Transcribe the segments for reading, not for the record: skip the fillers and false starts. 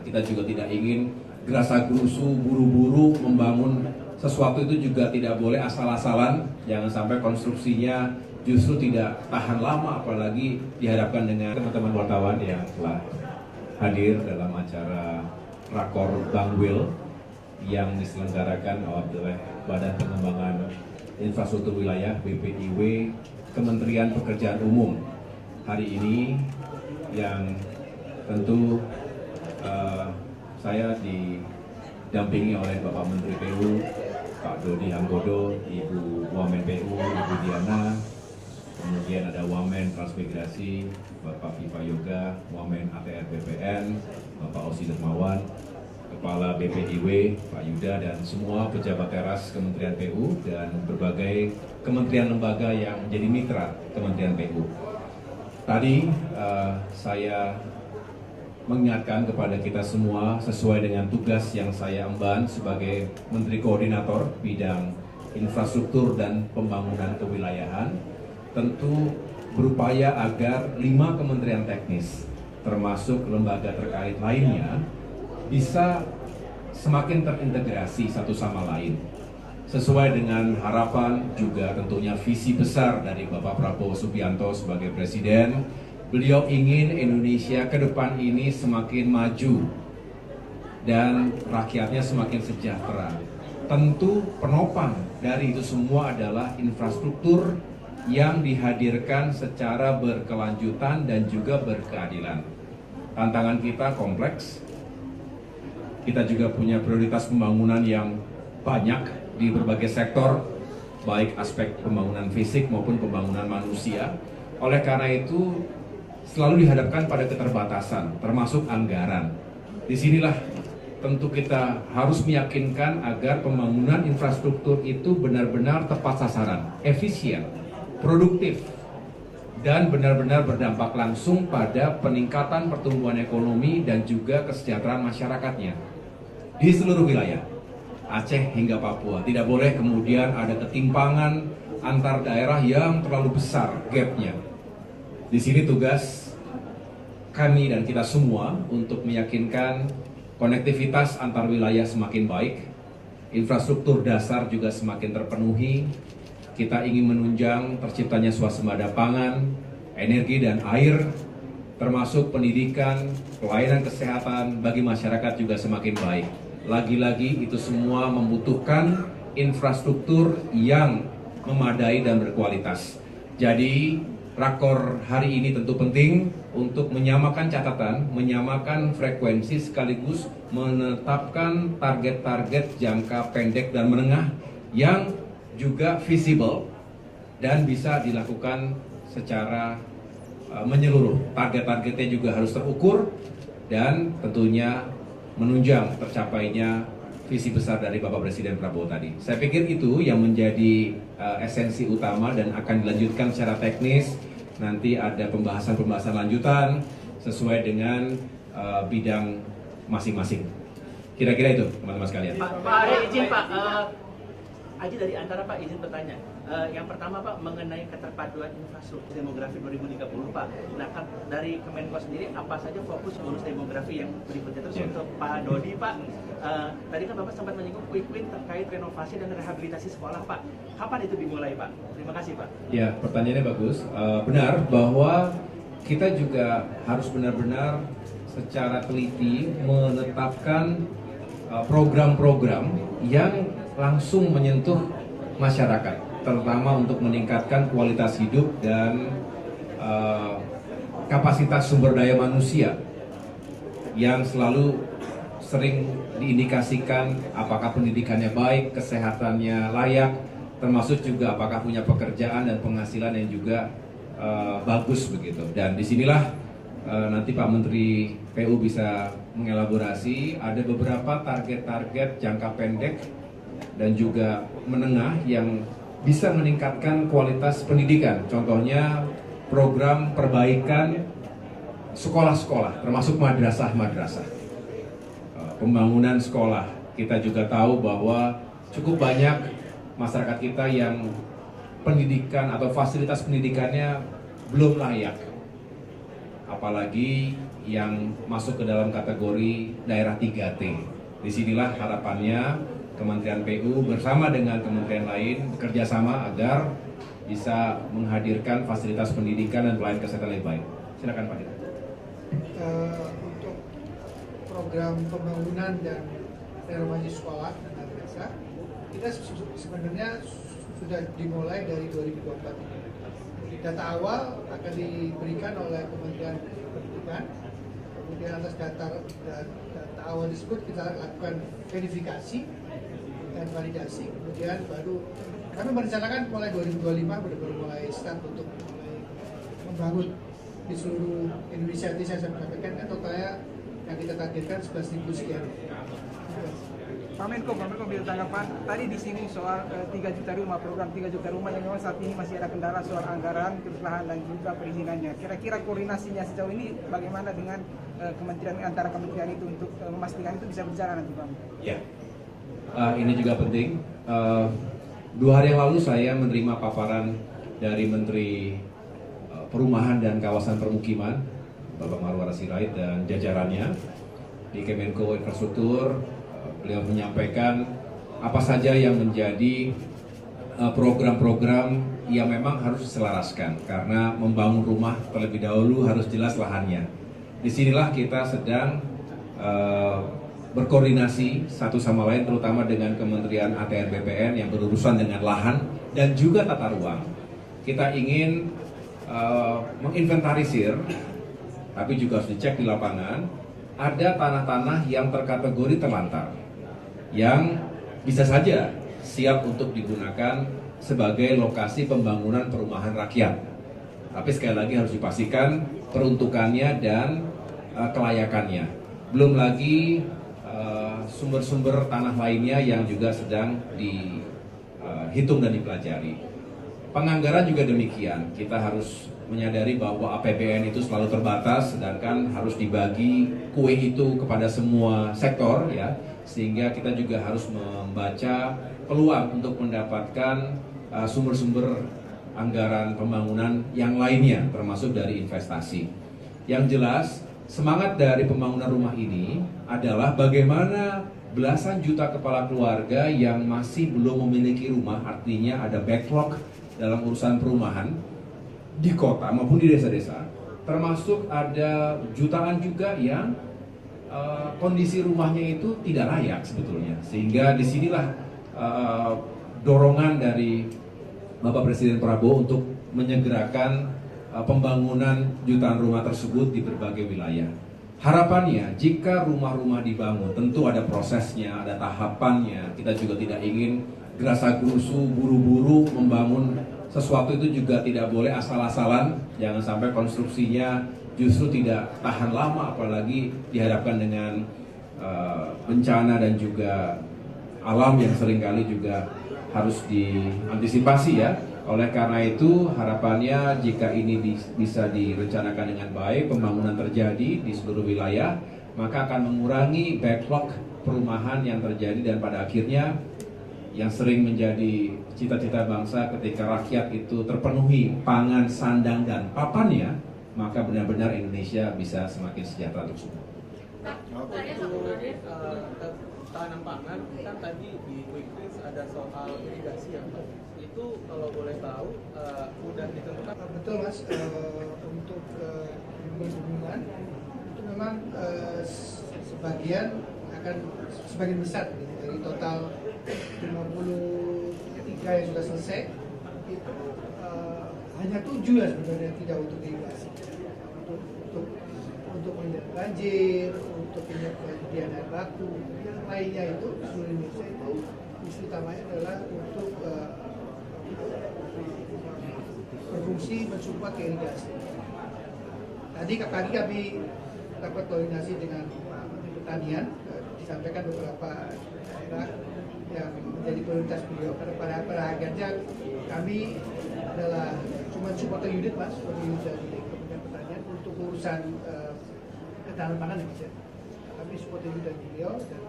Kita juga tidak ingin gerasa-gerusu, buru-buru membangun sesuatu itu juga tidak boleh asal-asalan. Jangan sampai konstruksinya justru tidak tahan lama, apalagi dihadapkan dengan teman-teman wartawan yang telah hadir dalam acara Rakor Bangwil yang diselenggarakan oleh Badan Pengembangan Infrastruktur Wilayah BPIW Kementerian Pekerjaan Umum hari ini, yang tentu saya didampingi oleh Bapak Menteri PU, Pak Dodi Anggodo, Ibu Wamen PU, Ibu Diana, kemudian ada Wamen Transmigrasi, Bapak Viva Yoga, Wamen ATR BPN, Bapak Osi Dermawan, Kepala BPIW, Pak Yuda, dan semua pejabat teras Kementerian PU dan berbagai kementerian lembaga yang menjadi mitra Kementerian PU. Tadi saya mengingatkan kepada kita semua sesuai dengan tugas yang saya emban sebagai Menteri Koordinator Bidang Infrastruktur dan Pembangunan Kewilayahan, tentu berupaya agar 5 kementerian teknis termasuk lembaga terkait lainnya bisa semakin terintegrasi satu sama lain sesuai dengan harapan juga tentunya visi besar dari Bapak Prabowo Subianto sebagai Presiden. Beliau ingin Indonesia ke depan ini semakin maju dan rakyatnya semakin sejahtera. Tentu penopang dari itu semua adalah infrastruktur yang dihadirkan secara berkelanjutan dan juga berkeadilan. Tantangan kita kompleks. Kita juga punya prioritas pembangunan yang banyak di berbagai sektor, baik aspek pembangunan fisik maupun pembangunan manusia. Oleh karena itu, selalu dihadapkan pada keterbatasan, termasuk anggaran. Disinilah tentu kita harus meyakinkan agar pembangunan infrastruktur itu benar-benar tepat sasaran, efisien, produktif, dan benar-benar berdampak langsung pada peningkatan pertumbuhan ekonomi dan juga kesejahteraan masyarakatnya di seluruh wilayah, Aceh hingga Papua. Tidak boleh kemudian ada ketimpangan antar daerah yang terlalu besar gapnya. Di sini tugas kami dan kita semua untuk meyakinkan konektivitas antar wilayah semakin baik, infrastruktur dasar juga semakin terpenuhi. Kita ingin menunjang terciptanya swasembada pangan, energi dan air, termasuk pendidikan, pelayanan kesehatan bagi masyarakat juga semakin baik. Lagi-lagi itu semua membutuhkan infrastruktur yang memadai dan berkualitas. Jadi Rakor hari ini tentu penting untuk menyamakan catatan, menyamakan frekuensi sekaligus menetapkan target-target jangka pendek dan menengah yang juga visible dan bisa dilakukan secara menyeluruh. Target-targetnya juga harus terukur dan tentunya menunjang tercapainya visi besar dari Bapak Presiden Prabowo tadi. Saya pikir itu yang menjadi esensi utama dan akan dilanjutkan secara teknis. Nanti ada pembahasan-pembahasan lanjutan sesuai dengan bidang masing-masing. Kira-kira itu, teman-teman sekalian. Pak, ada izin Pak, Aji dari antara Pak izin bertanya. Yang pertama Pak, mengenai keterpaduan infrastruktur demografi 2030 Pak. Nah, dari Kemenko sendiri apa saja fokus bonus demografi yang berikutnya? Terus untuk Pak Dodi Pak, tadi kan Bapak sempat menyinggung quick win terkait renovasi dan rehabilitasi sekolah Pak. Kapan itu dimulai Pak? Terima kasih Pak. Ya, pertanyaannya bagus. Benar bahwa kita juga harus benar-benar secara teliti menetapkan program-program yang langsung menyentuh masyarakat, terutama untuk meningkatkan kualitas hidup dan kapasitas sumber daya manusia yang selalu sering diindikasikan apakah pendidikannya baik, kesehatannya layak, termasuk juga apakah punya pekerjaan dan penghasilan yang juga bagus begitu. Dan disinilah nanti Pak Menteri PU bisa mengelaborasi, ada beberapa target-target jangka pendek dan juga menengah yang bisa meningkatkan kualitas pendidikan. Contohnya program perbaikan sekolah-sekolah, termasuk madrasah-madrasah. Pembangunan sekolah, kita juga tahu bahwa cukup banyak masyarakat kita yang pendidikan atau fasilitas pendidikannya belum layak. Apalagi yang masuk ke dalam kategori daerah 3T. Disinilah harapannya Kementerian PU bersama dengan kementerian lain bekerja sama agar bisa menghadirkan fasilitas pendidikan dan pelayanan kesehatan lebih baik. Silakan Pak Dirut. Untuk program pembangunan dan renovasi sekolah dan madrasah, kita sebenarnya sudah dimulai dari 2024 ini. Data awal akan diberikan oleh Kementerian Pendidikan, kemudian atas data awal tersebut kita lakukan verifikasi dan validasi, kemudian baru kami merencanakan mulai 2025 benar-benar mulai start untuk mulai membangun di seluruh Indonesia. Ini saya sampaikan kan totalnya yang kita targetkan 11.000 sekian. Pak Menko beri tanggapan tadi di sini soal 3 juta rumah, program 3 juta rumah yang memang saat ini masih ada kendala soal anggaran, terus lahan dan juga perizinannya. Kira-kira koordinasinya sejauh ini bagaimana dengan kementerian antara kementerian itu untuk memastikan itu bisa berjalan nanti Pak? Ya, ini juga penting. 2 hari yang lalu saya menerima paparan dari Menteri Perumahan dan Kawasan Permukiman, Bapak Marwara Sirait dan jajarannya di Kemenko Infrastruktur. Beliau menyampaikan apa saja yang menjadi program-program yang memang harus diselaraskan karena membangun rumah terlebih dahulu harus jelas lahannya. Disinilah kita sedang berkoordinasi satu sama lain terutama dengan Kementerian ATR BPN yang berurusan dengan lahan dan juga tata ruang. Kita ingin menginventarisir, tapi juga harus dicek di lapangan, ada tanah-tanah yang terkategori terlantar yang bisa saja siap untuk digunakan sebagai lokasi pembangunan perumahan rakyat. Tapi sekali lagi harus dipastikan peruntukannya dan kelayakannya. Belum lagi sumber-sumber tanah lainnya yang juga sedang dihitung dan dipelajari. Penganggaran juga demikian. Kita harus menyadari bahwa APBN itu selalu terbatas, sedangkan harus dibagi kue itu kepada semua sektor, ya. Sehingga kita juga harus membaca peluang untuk mendapatkan sumber-sumber anggaran pembangunan yang lainnya, termasuk dari investasi. Yang jelas, semangat dari pembangunan rumah ini adalah bagaimana belasan juta kepala keluarga yang masih belum memiliki rumah, artinya ada backlog dalam urusan perumahan di kota maupun di desa-desa. Termasuk ada jutaan juga yang kondisi rumahnya itu tidak layak sebetulnya, sehingga disinilah dorongan dari Bapak Presiden Prabowo untuk menyegerakan pembangunan jutaan rumah tersebut di berbagai wilayah. Harapannya jika rumah-rumah dibangun tentu ada prosesnya, ada tahapannya. Kita juga tidak ingin gerasa-gerusu, buru-buru membangun sesuatu itu juga tidak boleh asal-asalan, jangan sampai konstruksinya justru tidak tahan lama, apalagi dihadapkan dengan bencana dan juga alam yang seringkali juga harus diantisipasi, ya. Oleh karena itu harapannya jika ini bisa direncanakan dengan baik, pembangunan terjadi di seluruh wilayah, maka akan mengurangi backlog perumahan yang terjadi dan pada akhirnya yang sering menjadi cita-cita bangsa ketika rakyat itu terpenuhi pangan, sandang, dan papannya, maka benar-benar Indonesia bisa semakin sejahtera untuk semua. Tahanan pangan kan tadi di Quick Wins ada soal irigasi ya Pak. Itu kalau boleh tahu udah ditentukan? Betul Mas, untuk hubungan itu memang sebagian besar gitu, dari total 53 yang sudah selesai itu hanya 7 ya sebenarnya tidak untuk irigasi, untuk menghindari banjir, untuk penyediaan air baku. Yang lainnya itu seluruh Indonesia itu isu utamanya adalah untuk berfungsi mensupport ke irigasi. Tadi kami dapat koordinasi dengan Menteri Pertanian, disampaikan beberapa daerah yang menjadi prioritas beliau. Karena pada akhirnya kami adalah cuma supporter unit Mas, supporter unit dari Kementerian Pertanian untuk urusan ketahanan pangan ya Mas ya. Kami supporter unit dari beliau dan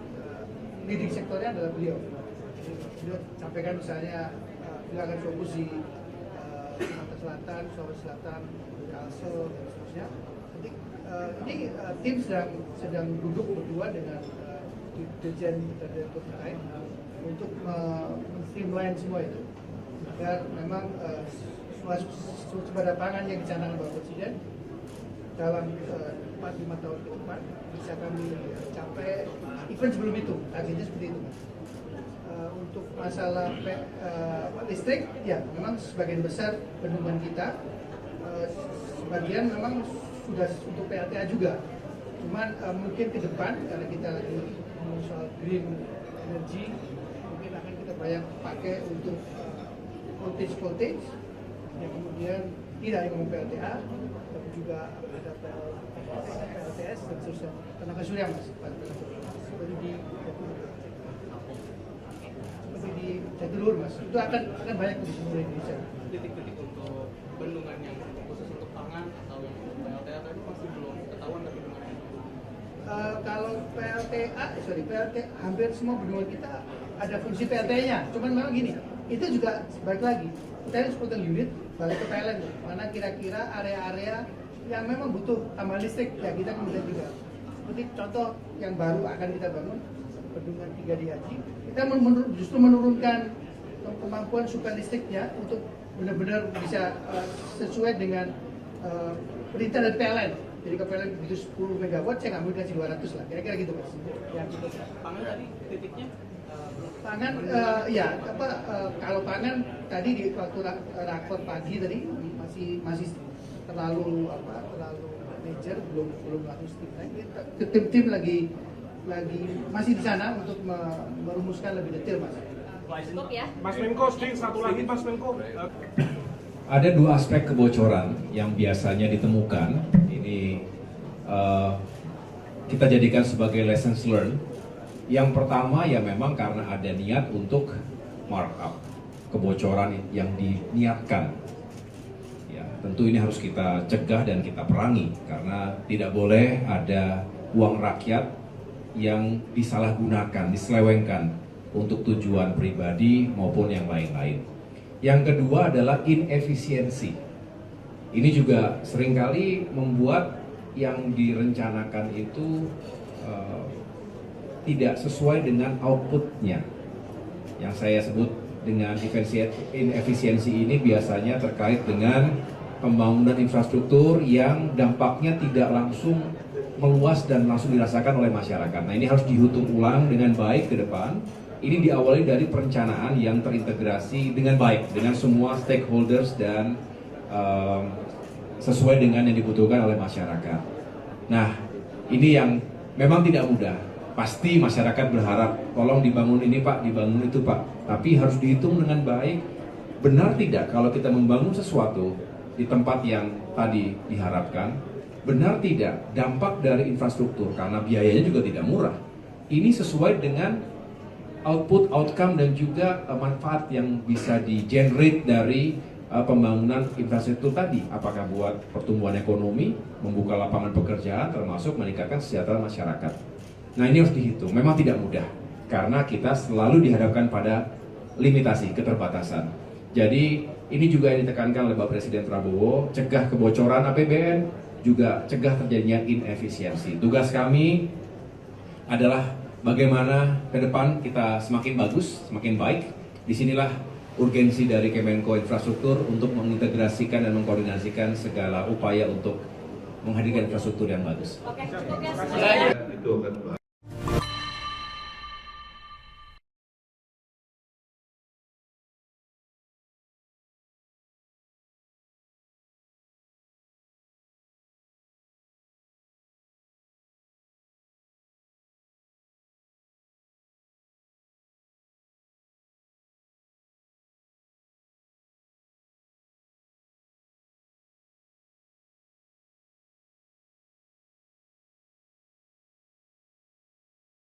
leading sektornya adalah beliau. Beliau sampaikan misalnya beliau akan fokus di Sumatera Selatan, Sulawesi Selatan, Kalsel dan seterusnya. Nanti tim sedang duduk berdua dengan Dirjen Direktur terkait untuk men-streamline semua itu agar memang swasembada pangan yang dicanangkan Bapak Presiden dalam 4-5 tahun ke depan bisa kami capai even sebelum itu, targetnya seperti itu. Untuk masalah listrik, ya memang sebagian besar bendungan kita sebagian memang sudah untuk PLTA juga. Cuman mungkin ke depan karena kita lagi ngomong soal green energy, mungkin akan kita pakai untuk voltage yang kemudian tidak hanya ngomong PLTA, tapi juga ada PLTS dan seterusnya. Tenaga surya mas, seperti di Jatiluhur mas, itu akan banyak di seluruh Indonesia. Titik-titik untuk bendungan yang khusus untuk pangan atau yang untuk PLTA tadi masih belum ketahuan tapi bendungan kalau PLTA hampir semua bendungan kita ada fungsi PLTA-nya. Cuman memang gini, itu juga balik lagi. Kita harus potong unit balik ke PLN. Mana kira-kira area-area yang memang butuh tambahan listrik ya kita kemudian juga. Seperti contoh yang baru akan kita bangun bendungan 3 di Haji. Kita justru menurunkan kemampuan suplai listriknya untuk benar-benar bisa sesuai dengan perintah dari PLN. Jadi ke PLN begitu 10 MW, saya nggak mau dikasih 200 lah, kira-kira gitu mas. pangan tadi titiknya Pangan, kalau pangan tadi di waktu rakor pagi tadi masih terlalu major, belum langsung streamline. Tim lagi masih di sana untuk merumuskan lebih detail mas. Cukup ya. Mas Menko, satu lagi Mas Menko. Ada 2 aspek kebocoran yang biasanya ditemukan. Ini kita jadikan sebagai lessons learned. Yang pertama ya memang karena ada niat untuk markup kebocoran yang diniatkan. Ya, tentu ini harus kita cegah dan kita perangi karena tidak boleh ada uang rakyat yang disalahgunakan, diselewengkan untuk tujuan pribadi maupun yang lain-lain. Yang kedua adalah inefisiensi. Ini juga seringkali membuat yang direncanakan itu tidak sesuai dengan outputnya. Yang saya sebut dengan inefisiensi ini biasanya terkait dengan pembangunan infrastruktur yang dampaknya tidak langsung meluas dan langsung dirasakan oleh masyarakat. Nah ini harus dihitung ulang dengan baik ke depan. Ini diawali dari perencanaan yang terintegrasi dengan baik dengan semua stakeholders dan sesuai dengan yang dibutuhkan oleh masyarakat. Nah ini yang memang tidak mudah. Pasti masyarakat berharap, tolong dibangun ini Pak, dibangun itu Pak. Tapi harus dihitung dengan baik. Benar tidak kalau kita membangun sesuatu di tempat yang tadi diharapkan? Benar tidak dampak dari infrastruktur, karena biayanya juga tidak murah. Ini sesuai dengan output, outcome, dan juga manfaat yang bisa di-generate dari pembangunan infrastruktur tadi. Apakah buat pertumbuhan ekonomi, membuka lapangan pekerjaan, termasuk meningkatkan kesejahteraan masyarakat. Nah ini harus dihitung, memang tidak mudah karena kita selalu dihadapkan pada limitasi, keterbatasan. Jadi ini juga yang ditekankan oleh Bapak Presiden Prabowo, cegah kebocoran APBN, juga cegah terjadinya inefisiensi. Tugas kami adalah bagaimana ke depan kita semakin bagus, semakin baik. Disinilah urgensi dari Kemenko Infrastruktur untuk mengintegrasikan dan mengkoordinasikan segala upaya untuk menghadirkan infrastruktur yang bagus. Oke, cukup ya.